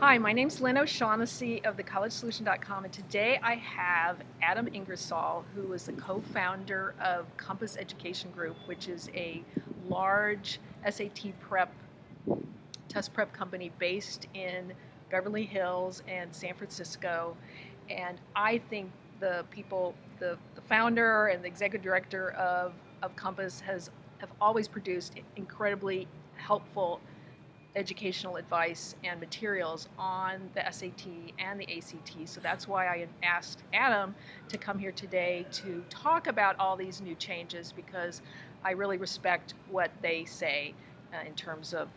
Hi, my name's Lynn O'Shaughnessy of thecollegesolution.com, and today I have Adam Ingersoll, who is the co-founder of Compass Education Group, which is a large SAT test prep company based in Beverly Hills and San Francisco. And I think the founder and the executive director of Compass have always produced incredibly helpful educational advice and materials on the SAT and the ACT. So that's why I asked Adam to come here today to talk about all these new changes, because I really respect what they say in terms of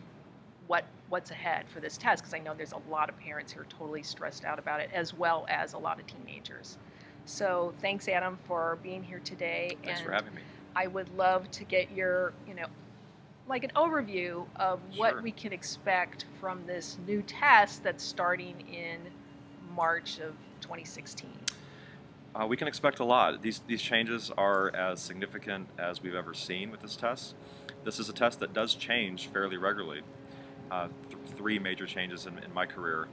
what's ahead for this test, because I know there's a lot of parents who are totally stressed out about it, as well as a lot of teenagers. So thanks, Adam, for being here today. Thanks for having me. I would love to get your, like an overview of what Sure. we can expect from this new test that's starting in March of 2016. We can expect a lot. These changes are as significant as we've ever seen with this test. This is a test that does change fairly regularly. Three major changes in my career.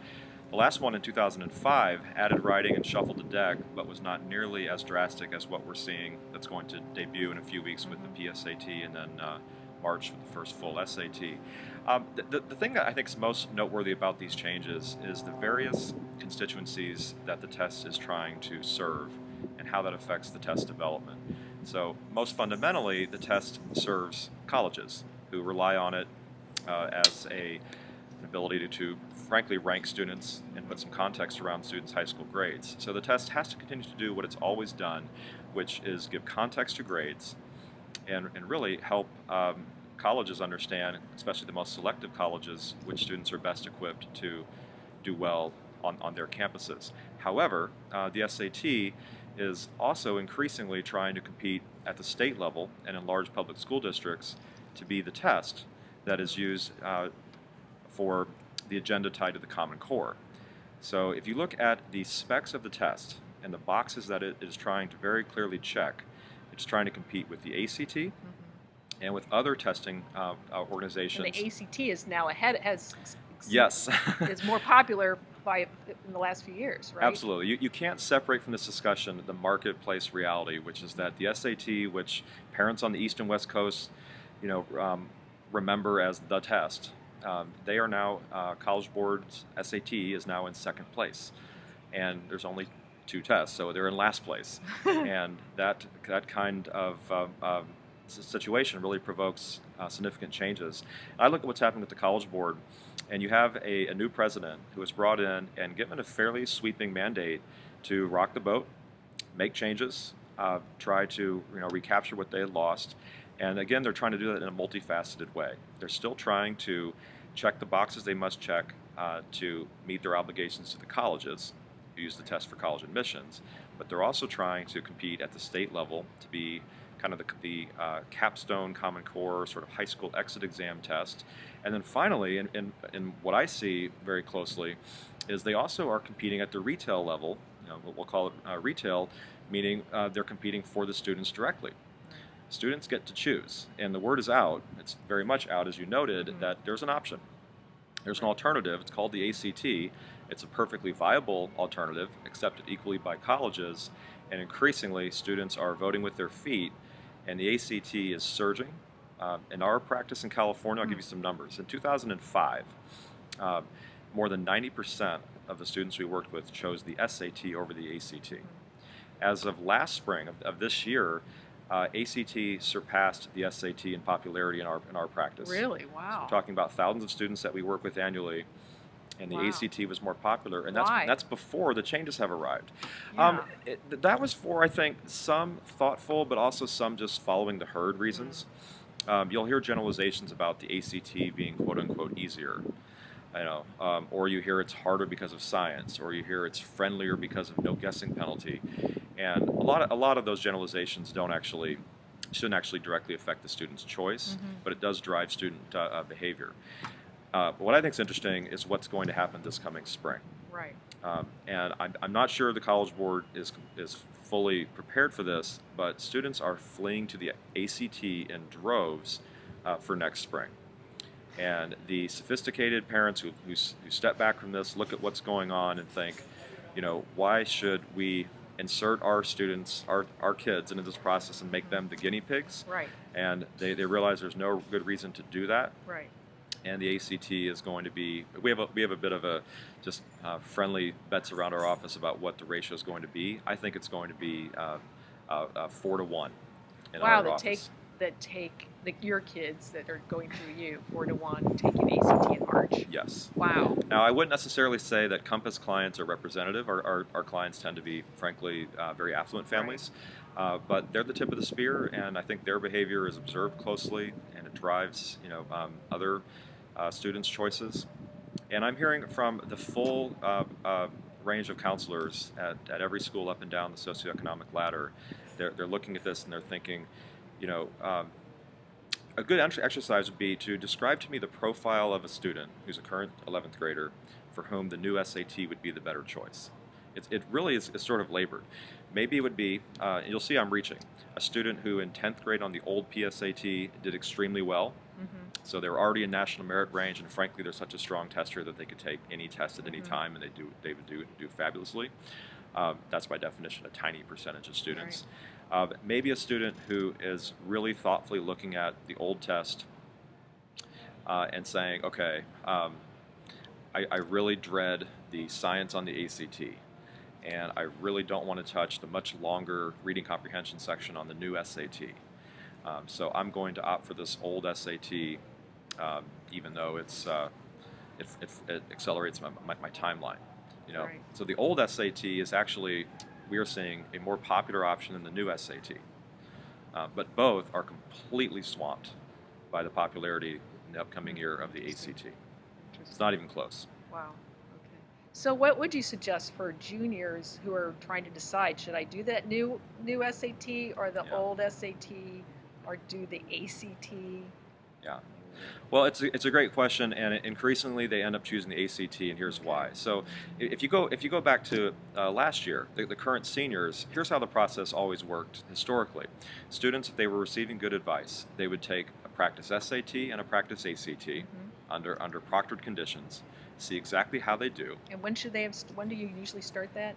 The last one in 2005 added writing and shuffled the deck, but was not nearly as drastic as what we're seeing that's going to debut in a few weeks with the PSAT and then March with the first full SAT. The thing that I think is most noteworthy about these changes is the various constituencies that the test is trying to serve and how that affects the test development. So most fundamentally, the test serves colleges who rely on it as an ability to frankly rank students and put some context around students' high school grades. So the test has to continue to do what it's always done, which is give context to grades and really help colleges understand, especially the most selective colleges, which students are best equipped to do well on their campuses. However, the SAT is also increasingly trying to compete at the state level and in large public school districts to be the test that is used for the agenda tied to the Common Core. So if you look at the specs of the test and the boxes that it is trying to very clearly check, it's trying to compete with the ACT and with other testing organizations. And the ACT is now ahead, Yes. is more popular in the last few years, right? Absolutely. You can't separate from this discussion the marketplace reality, which is that the SAT, which parents on the East and West Coast, remember as the test, they are now, College Board's SAT is now in second place. And there's only two tests, so they're in last place. And that kind of situation really provokes significant changes. And I look at what's happening with the College Board, and you have a new president who was brought in and given a fairly sweeping mandate to rock the boat, make changes, try to recapture what they had lost. And again, they're trying to do that in a multifaceted way. They're still trying to check the boxes they must check to meet their obligations to the colleges who use the test for college admissions, but they're also trying to compete at the state level to be kind of the capstone Common Core sort of high school exit exam test. And then finally, in what I see very closely, is they also are competing at the retail level. We'll call it retail, meaning they're competing for the students directly. Students get to choose, and the word is out. It's very much out, as you noted, that there's an option. There's an alternative. It's called the ACT. It's a perfectly viable alternative, accepted equally by colleges, and increasingly students are voting with their feet, and the ACT is surging. In our practice in California, I'll give you some numbers. In 2005, more than 90% of the students we worked with chose the SAT over the ACT. As of last spring of this year, ACT surpassed the SAT in popularity in our practice. Really? Wow. So we're talking about thousands of students that we work with annually, and the ACT was more popular, and Why? that's before the changes have arrived. Yeah. That was for, I think, some thoughtful, but also some just following the herd reasons. You'll hear generalizations about the ACT being quote unquote easier, or you hear it's harder because of science, or you hear it's friendlier because of no guessing penalty, and a lot of those generalizations shouldn't actually directly affect the student's choice, but it does drive student behavior. But what I think is interesting is what's going to happen this coming spring. Right. And I'm not sure the College Board is fully prepared for this, but students are fleeing to the ACT in droves for next spring. And the sophisticated parents who step back from this, look at what's going on, and think, why should we insert our students, our kids into this process and make them the guinea pigs? Right. And they realize there's no good reason to do that. Right. And the ACT is going to be, we have a bit of a just friendly bets around our office about what the ratio is going to be. I think it's going to be 4-to-1 in our office. That take your kids that are going through you 4-to-1 taking ACT in March. Yes. Wow. Now, I wouldn't necessarily say that Compass clients are representative. Our clients tend to be, frankly, very affluent families. Right. But they're the tip of the spear, and I think their behavior is observed closely, and it drives other students' choices. And I'm hearing from the full range of counselors at every school up and down the socioeconomic ladder. They're looking at this and they're thinking, a good exercise would be to describe to me the profile of a student who's a current 11th grader for whom the new SAT would be the better choice. It really is sort of labored. Maybe it would be, you'll see I'm reaching, a student who in 10th grade on the old PSAT did extremely well. Mm-hmm. So they're already in national merit range, and frankly they're such a strong tester that they could take any test at any time, and they would do fabulously. That's by definition a tiny percentage of students. Right. Maybe a student who is really thoughtfully looking at the old test and saying, okay, I really dread the science on the ACT, and I really don't want to touch the much longer reading comprehension section on the new SAT. So I'm going to opt for this old SAT, even though it accelerates my timeline. Right. So the old SAT is actually, we are seeing, a more popular option than the new SAT. But both are completely swamped by the popularity in the upcoming year of the ACT. It's not even close. Wow. Okay. So what would you suggest for juniors who are trying to decide, should I do that new SAT or the old SAT, or do the ACT? Yeah. Well, it's a great question, and increasingly they end up choosing the ACT, and here's why. So, if you go back to last year, the current seniors, here's how the process always worked historically. Students, if they were receiving good advice, they would take a practice SAT and a practice ACT under proctored conditions, see exactly how they do. And when do you usually start that?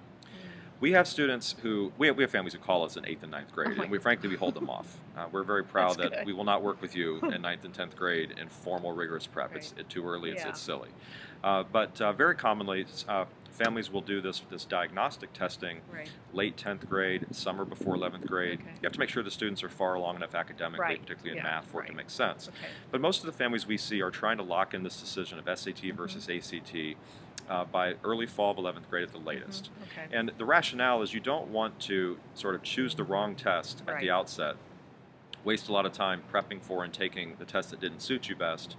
We have students who, we have families who call us in 8th and 9th grade, and frankly, we hold them off. We're very proud that we will not work with you in 9th and 10th grade in formal, rigorous prep. Right. It's too early, it's silly. But very commonly, families will do this diagnostic testing late 10th grade, summer before 11th grade. Okay. You have to make sure the students are far along enough academically, particularly in math, for it to make sense. Okay. But most of the families we see are trying to lock in this decision of SAT versus ACT by early fall of 11th grade at the latest. Okay. And the rationale is you don't want to sort of choose the wrong test at the outset, waste a lot of time prepping for and taking the test that didn't suit you best,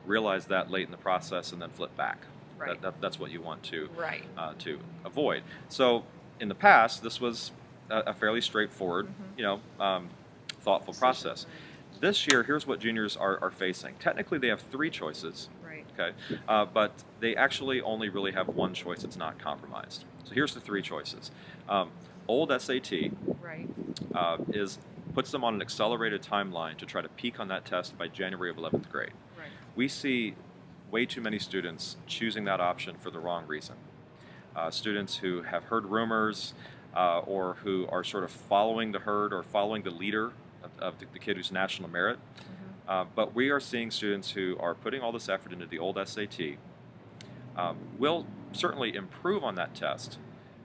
realize that late in the process, and then flip back. Right. That's what you want to avoid. So in the past, this was a fairly straightforward, thoughtful process. This year, here's what juniors are facing. Technically, they have 3 choices. Okay, but they actually only really have one choice that's not compromised. So here's the 3 choices. Old SAT puts them on an accelerated timeline to try to peak on that test by January of 11th grade. Right. We see way too many students choosing that option for the wrong reason. Students who have heard rumors or who are sort of following the herd or following the leader of the kid who's national merit. But we are seeing students who are putting all this effort into the old SAT, will certainly improve on that test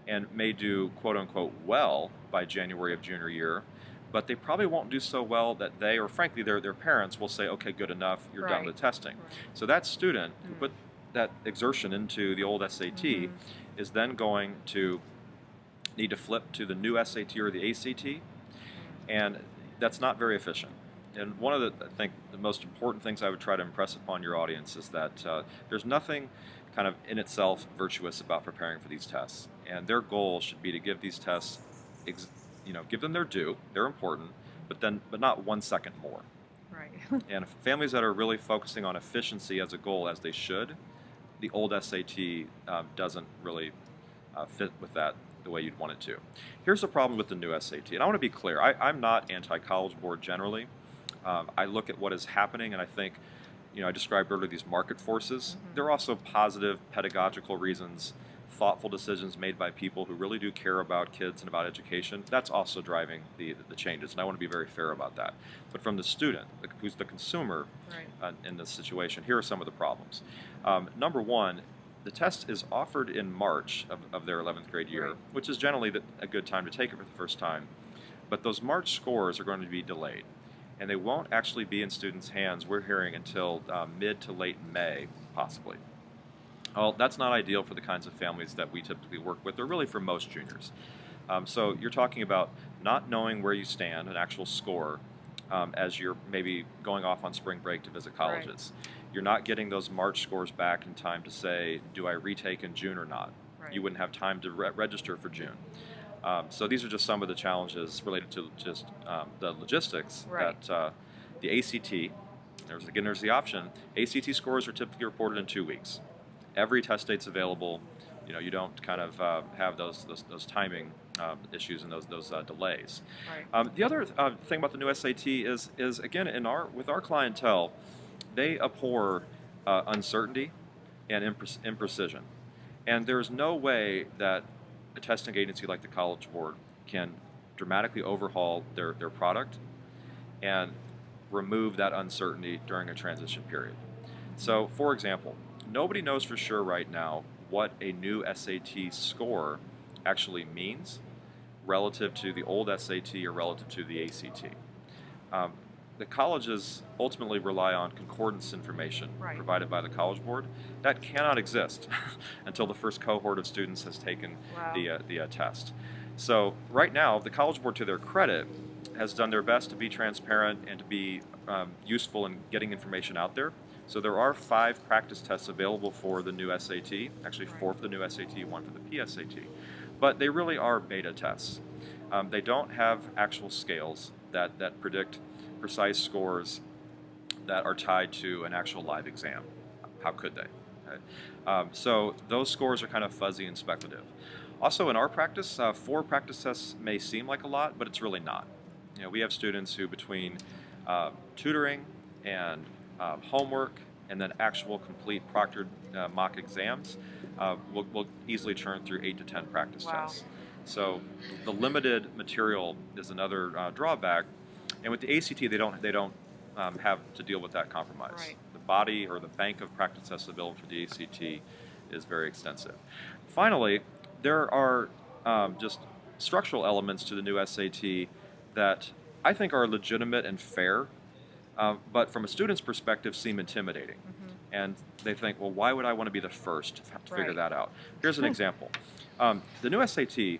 and may do quote-unquote well by January of junior year, but they probably won't do so well that they, or frankly their parents, will say, okay, good enough, you're done with testing. Right. So that student who put that exertion into the old SAT is then going to need to flip to the new SAT or the ACT, and that's not very efficient. And one of the most important things I would try to impress upon your audience is that there's nothing kind of in itself virtuous about preparing for these tests. And their goal should be to give these tests, give them their due. They're important, but not 1 second more. Right. And families that are really focusing on efficiency as a goal, as they should, the old SAT doesn't really fit with that the way you'd want it to. Here's the problem with the new SAT. And I want to be clear. I'm not anti-College Board generally. I look at what is happening, and I think, I described earlier these market forces. Mm-hmm. There are also positive pedagogical reasons, thoughtful decisions made by people who really do care about kids and about education. That's also driving the changes, and I want to be very fair about that. But from the student, who's the consumer in this situation, here are some of the problems. Number one, the test is offered in March of their 11th grade year, which is generally a good time to take it for the first time. But those March scores are going to be delayed, and they won't actually be in students' hands, we're hearing, until mid to late May, possibly. Well, that's not ideal for the kinds of families that we typically work with, or really for most juniors. So you're talking about not knowing where you stand, an actual score, as you're maybe going off on spring break to visit colleges. You're not getting those March scores back in time to say, do I retake in June or not? You wouldn't have time to register for June. So these are just some of the challenges related to just the logistics that the ACT, there's the option, ACT scores are typically reported in 2 weeks. Every test date's available. You don't kind of have those timing issues and those delays. The other thing about the new SAT is again, with our clientele, they abhor uncertainty and imprecision. And there's no way that a testing agency like the College Board can dramatically overhaul their product and remove that uncertainty during a transition period. So, for example, nobody knows for sure right now what a new SAT score actually means relative to the old SAT or relative to the ACT. The colleges ultimately rely on concordance information provided by the College Board. That cannot exist until the first cohort of students has taken the test. So right now, the College Board, to their credit, has done their best to be transparent and to be useful in getting information out there. So there are 5 practice tests available for the new SAT, actually 4 for the new SAT, 1 for the PSAT. But they really are beta tests. They don't have actual scales that predict precise scores that are tied to an actual live exam. How could they? Okay. So those scores are kind of fuzzy and speculative. Also in our practice, 4 practice tests may seem like a lot, but it's really not. We have students who, between tutoring and homework and then actual complete proctored mock exams, will easily churn through 8 to 10 practice tests. So the limited material is another drawback. And with the ACT, they don't have to deal with that compromise. The body or the bank of practice tests available for the ACT is very extensive. Finally, there are just structural elements to the new SAT that I think are legitimate and fair, but from a student's perspective seem intimidating. And they think, well, why would I want to be the first to figure that out? Here's an example. The new SAT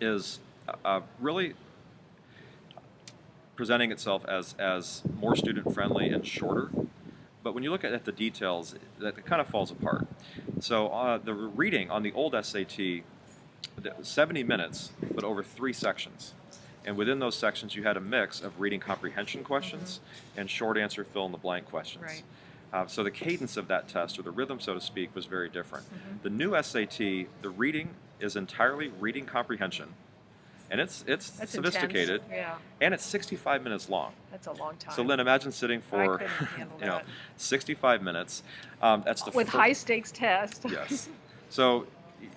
is really presenting itself as more student-friendly and shorter. But when you look at the details, it kind of falls apart. So the reading on the old SAT, 70 minutes, but over 3 sections. And within those sections, you had a mix of reading comprehension questions and short answer fill-in-the-blank questions. So the cadence of that test, or the rhythm, so to speak, was very different. The new SAT, the reading is entirely reading comprehension. And it's sophisticated, and it's 65 minutes long. That's a long time. So Lynn, imagine sitting for 65 minutes. That's the with high stakes test. Yes. So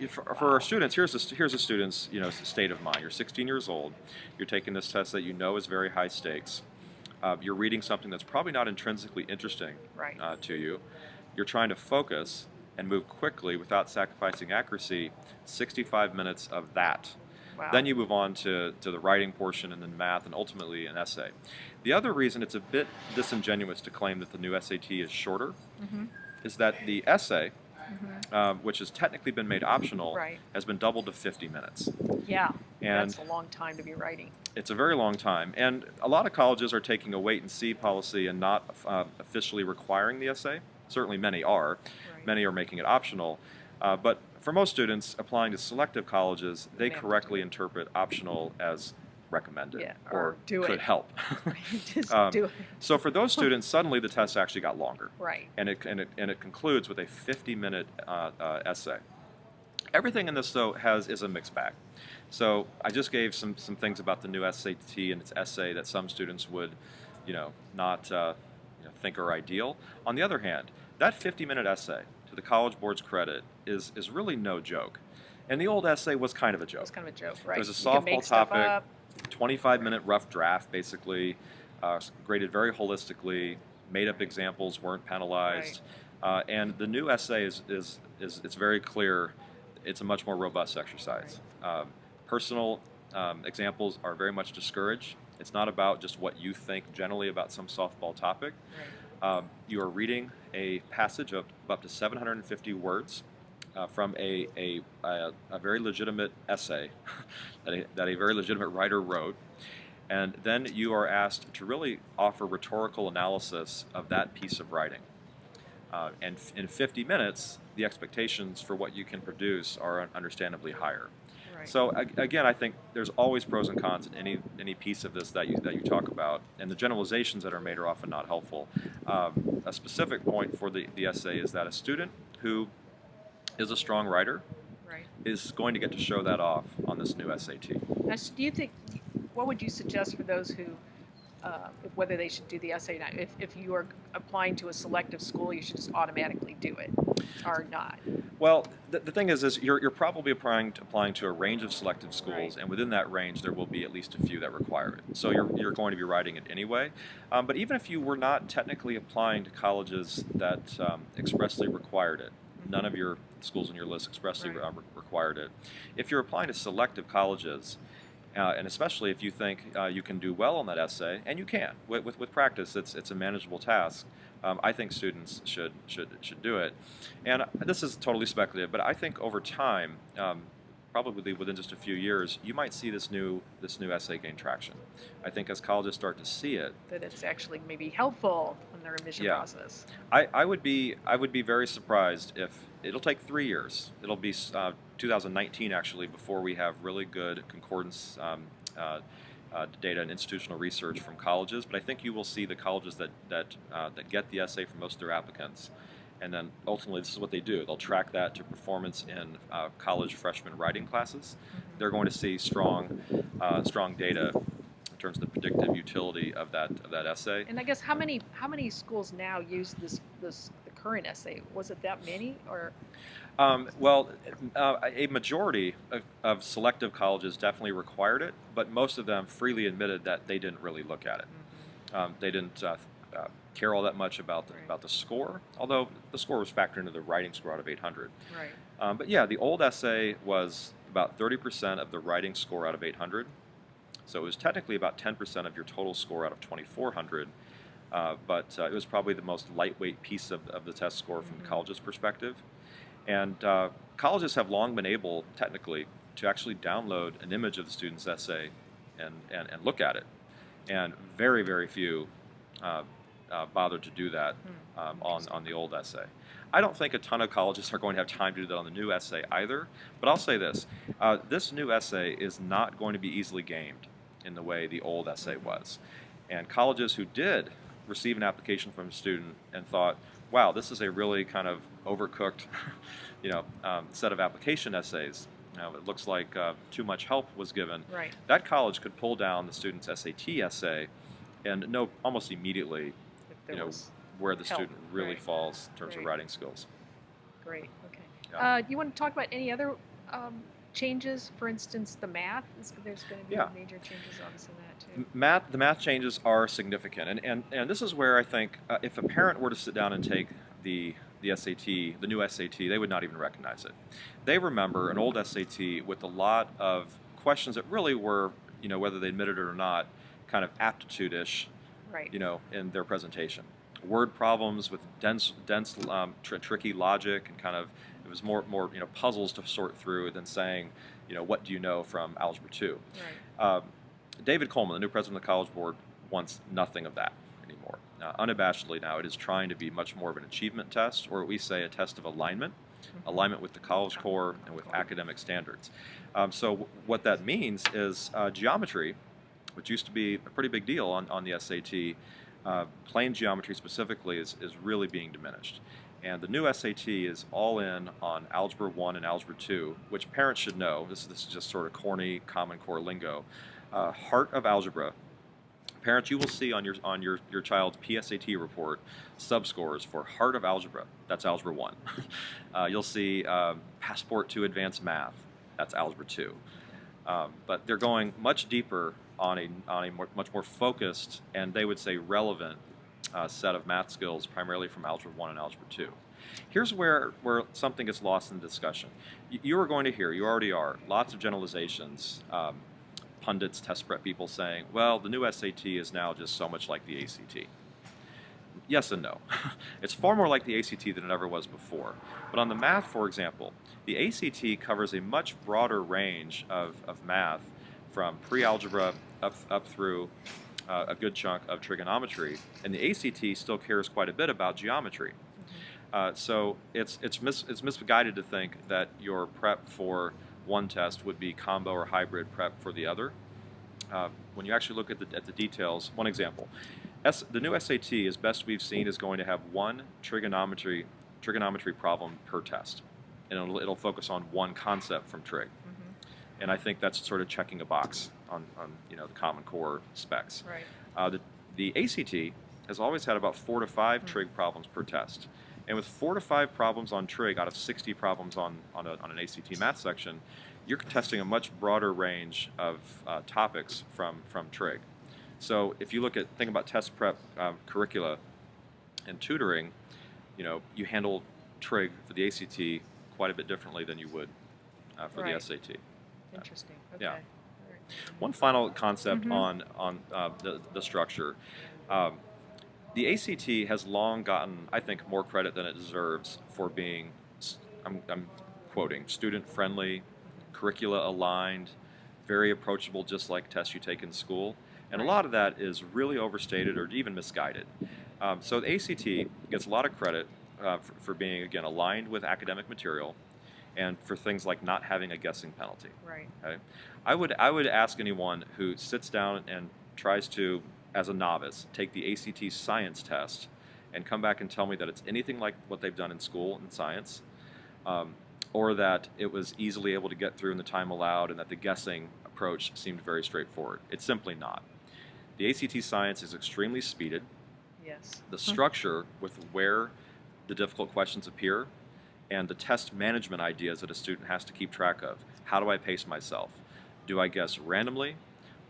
for our students, here's a student's state of mind. You're 16 years old. You're taking this test that is very high stakes. You're reading something that's probably not intrinsically interesting to you. You're trying to focus and move quickly without sacrificing accuracy. 65 minutes of that. Then you move on to the writing portion, and then math, and ultimately an essay. The other reason it's a bit disingenuous to claim that the new SAT is shorter is that the essay, which has technically been made optional, has been doubled to 50 minutes. And that's a long time to be writing. It's a very long time. And a lot of colleges are taking a wait-and-see policy and not officially requiring the essay. Certainly many are. Many are making it optional. But for most students applying to selective colleges, they correctly interpret optional as recommended or could help. Do it. So for those students, suddenly the test actually got longer. And it concludes with a 50-minute essay. Everything in this, though, is a mixed bag. So I just gave some things about the new SAT and its essay that some students would, not think are ideal. On the other hand, that 50-minute essay, to the College Board's credit, is really no joke. And the old essay was kind of a joke. It's kind of a joke, right? It was a You can make softball stuff topic, up. 25-minute rough draft, basically, graded very holistically. Made-up examples weren't penalized, and the new essay is it's very clear. It's a much more robust exercise. Personal examples are very much discouraged. It's not about just what you think generally about some softball topic. You are reading a passage of up to 750 words from a very legitimate essay that a very legitimate writer wrote. And then you are asked to really offer rhetorical analysis of that piece of writing. And in 50 minutes, the expectations for what you can produce are understandably higher. So again, I think there's always pros and cons in any piece of this that you talk about, and the generalizations that are made are often not helpful. A specific point for the essay is that a student who is a strong writer is going to get to show that off on this new SAT. Now, do you think, what would you suggest for those who, whether they should do the essay or not? If you are applying to a selective school, you should just automatically do it, or not? Well, the thing is you're probably applying to a range of selective schools, and within that range there will be at least a few that require it. So you're going to be writing it anyway. But even if you were not technically applying to colleges that expressly required it, none of your schools on your list expressly required it. If you're applying to selective colleges, and especially if you think you can do well on that essay, and you can, with practice, it's a manageable task. I think students should do it. And this is totally speculative, but I think over time, probably within just a few years, you might see this new essay gain traction. I think as colleges start to see it, that it's actually maybe helpful in their admission process. I would be very surprised if it'll take 3 years. It'll be 2019 actually before we have really good concordance data and institutional research from colleges. But I think you will see the colleges that get the essay from most of their applicants. And then ultimately, this is what they do. They'll track that to performance in college freshman writing classes. They're going to see strong data in terms of the predictive utility of that essay. And I guess how many schools now use the current essay? Was it that many, or? Well, a majority of selective colleges definitely required it, but most of them freely admitted that they didn't really look at it. They didn't care all that much about the score, although the score was factored into the writing score out of 800. But yeah, the old essay was about 30% of the writing score out of 800, so it was technically about 10% of your total score out of 2400. But it was probably the most lightweight piece of the test score from the college's perspective. And colleges have long been able, technically, to actually download an image of the student's essay and look at it. And very, very few bothered to do that on the old essay. I don't think a ton of colleges are going to have time to do that on the new essay either, but I'll say this. This new essay is not going to be easily gamed in the way the old essay was. And colleges who did receive an application from a student and thought, wow, this is a really kind of overcooked set of application essays. It looks like too much help was given. That college could pull down the student's SAT essay and know almost immediately where the student really falls in terms of writing skills. Great. Okay. Do you want to talk about any other changes? For instance, the math. There's going to be major changes, obviously, in that too. The math changes are significant, and this is where I think if a parent were to sit down and take the SAT, the new SAT, they would not even recognize it. They remember an old SAT with a lot of questions that really were, whether they admitted it or not, kind of aptitude-ish, in their presentation. Word problems with dense, tricky logic, and kind of it was more puzzles to sort through than saying, what do you know from Algebra 2. David Coleman, the new president of the College Board, wants nothing of that anymore. Unabashedly now, it is trying to be much more of an achievement test, or we say a test of alignment with the College Core and with academic standards. So what that means is geometry, which used to be a pretty big deal on the SAT, plane geometry specifically is really being diminished. And the new SAT is all in on Algebra 1 and Algebra 2, which parents should know. This is just sort of corny Common Core lingo. Heart of algebra, Parents, you will see on your child's PSAT report subscores for Heart of Algebra. That's Algebra 1. You'll see Passport to Advanced Math. That's Algebra 2. But they're going much deeper on a much more focused and they would say relevant set of math skills, primarily from Algebra 1 and Algebra 2. Here's where something gets lost in the discussion. You are going to hear, you already are, lots of generalizations, pundits, test prep people saying, well, the new SAT is now just so much like the ACT. Yes and no. It's far more like the ACT than it ever was before. But on the math, for example, the ACT covers a much broader range of math from pre-algebra up through a good chunk of trigonometry, and the ACT still cares quite a bit about geometry. So it's misguided to think that your prep for one test would be combo or hybrid prep for the other. When you actually look at the details, one example, the new SAT, as best we've seen, is going to have one trigonometry problem per test, and it'll focus on one concept from trig. And I think that's sort of checking a box on the Common Core specs. Right. The ACT has always had about 4 to 5 trig problems per test. And with 4 to 5 problems on trig out of 60 problems on an ACT math section, you're testing a much broader range of topics from trig. So if you think about test prep curricula and tutoring, you handle trig for the ACT quite a bit differently than you would for the SAT. Interesting. Okay. Yeah. Right. One final concept on the structure. The ACT has long gotten, I think, more credit than it deserves for being, I'm quoting, student-friendly, curricula-aligned, very approachable, just like tests you take in school. And a lot of that is really overstated or even misguided. So the ACT gets a lot of credit for being, again, aligned with academic material and for things like not having a guessing penalty. Right. Okay? I would ask anyone who sits down and tries to, as a novice, take the ACT science test and come back and tell me that it's anything like what they've done in school in science, or that it was easily able to get through in the time allowed and that the guessing approach seemed very straightforward. It's simply not. The ACT science is extremely speeded. Yes. The structure with where the difficult questions appear and the test management ideas that a student has to keep track of. How do I pace myself? Do I guess randomly,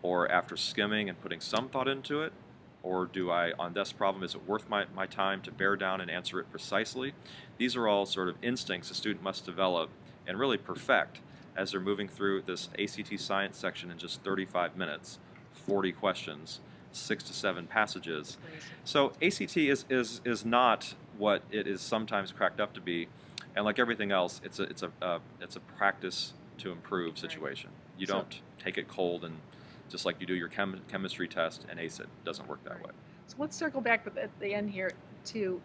or after skimming and putting some thought into it? Or do I, on this problem, is it worth my time to bear down and answer it precisely? These are all sort of instincts a student must develop and really perfect as they're moving through this ACT science section in just 35 minutes, 40 questions, 6 to 7 passages. So ACT is not what it is sometimes cracked up to be, and like everything else, it's a practice to improve situation. You don't take it cold and just like you do your chemistry test and ace it. It doesn't work that way. So let's circle back at the end here to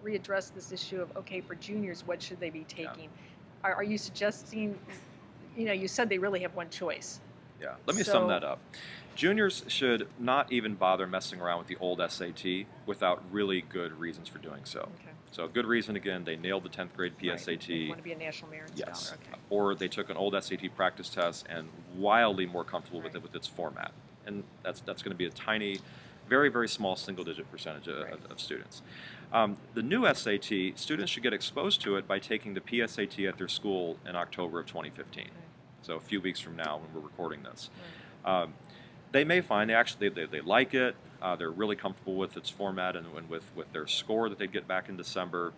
readdress this issue of, okay, for juniors, what should they be taking? Yeah. Are you suggesting, you said they really have one choice. Yeah, let me sum that up. Juniors should not even bother messing around with the old SAT without really good reasons for doing so. Okay. So a good reason, again, they nailed the 10th grade PSAT. Right. They want to be a National Merit Scholar. Okay. Or they took an old SAT practice test and wildly more comfortable with it with its format. And that's going to be a tiny, very, very small single-digit percentage of students. The new SAT, students should get exposed to it by taking the PSAT at their school in October of 2015. Okay. So a few weeks from now when we're recording this. Right. They may find they like it, they're really comfortable with its format and with their score that they get back in December.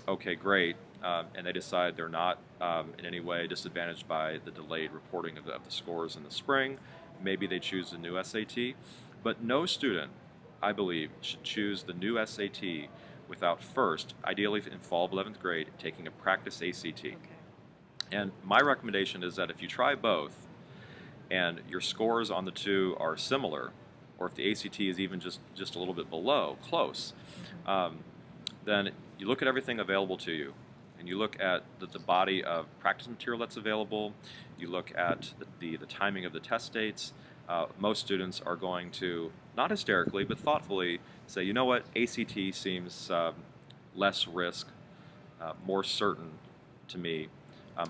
Okay, great. And they decide they're not in any way disadvantaged by the delayed reporting of the scores in the spring. Maybe they choose the new SAT. But no student, I believe, should choose the new SAT without first, ideally in fall of 11th grade, taking a practice ACT. Okay. And my recommendation is that if you try both, and your scores on the two are similar, or if the ACT is even just a little bit below, close, then you look at everything available to you, and you look at the body of practice material that's available, you look at the timing of the test dates. Most students are going to, not hysterically, but thoughtfully say, you know what, ACT seems less risk, more certain to me.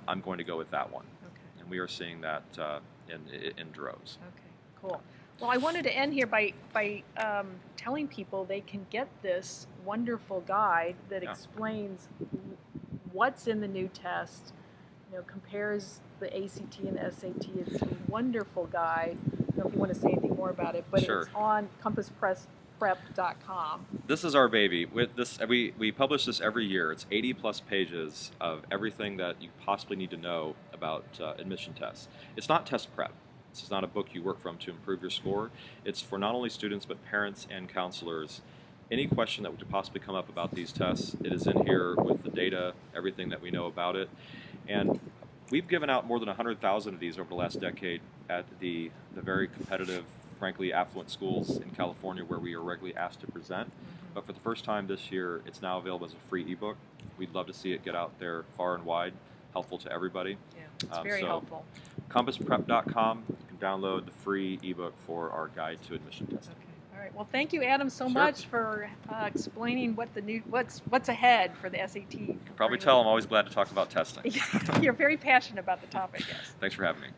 I'm going to go with that one. Okay. And we are seeing that in droves. Okay, cool. Well, I wanted to end here by telling people they can get this wonderful guide that Yeah. explains what's in the new test, compares the ACT and the SAT. It's a wonderful guide. I don't know if you want to say anything more about it, but Sure. it's on compassprep.com. This is our baby. With this, we publish this every year. It's 80+ pages of everything that you possibly need to know about admission tests. It's not test prep. This is not a book you work from to improve your score. It's for not only students but parents and counselors. Any question that would possibly come up about these tests, it is in here with the data, everything that we know about it. And we've given out more than 100,000 of these over the last decade at the very competitive, frankly, affluent schools in California where we are regularly asked to present. But for the first time this year, it's now available as a free ebook. We'd love to see it get out there far and wide, helpful to everybody. Yeah, it's very helpful. Compassprep.com, you can download the free ebook for our guide to admission testing. Okay. All right. Well, thank you, Adam, so Sure. much for explaining what's ahead for the SAT. You can probably tell I'm always glad to talk about testing. You're very passionate about the topic, yes. Thanks for having me.